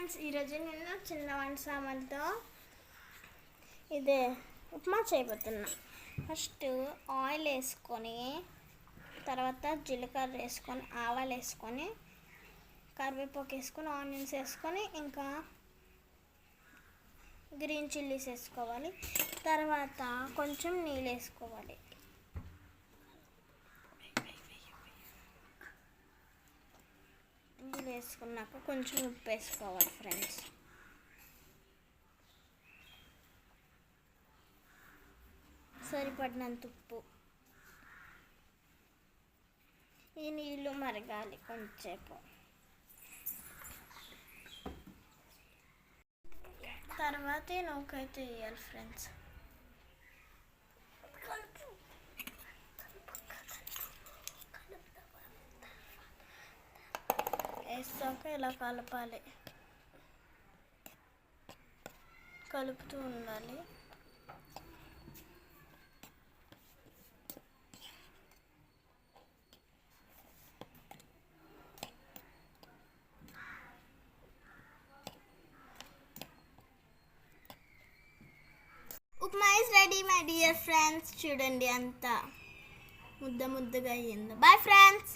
Friends, ఈరోజు నేను చిన్న వంట సామాన్తో ఇదే ఉప్మా చేయబోతున్నా. ఫస్ట్ ఆయిల్ వేసుకొని, తర్వాత జీలకర్ర వేసుకొని, ఆవాలు వేసుకొని, కరివేపాకు వేసుకొని, ఆనియన్స్ వేసుకొని, ఇంకా గ్రీన్ చిల్లీస్ వేసుకోవాలి. తర్వాత కొంచెం నీళ్ళు వేసుకోవాలి. నీళ్ళు వేసుకున్నాక కొంచెం ఉప్పు వేసుకోవాలి ఫ్రెండ్స్. సరిపడినంత ఉప్పు. ఈ నీళ్ళు మరగాలి కొంచెంసేపు. తర్వాత నూకైతే వేయాలి ఫ్రెండ్స్. వేసాక ఇలా కలపాలి, కలుపుతూ ఉండాలి. Upma is ready my dear friends. చూడండి అంతా ముద్దగా అయ్యిందో. Bye friends.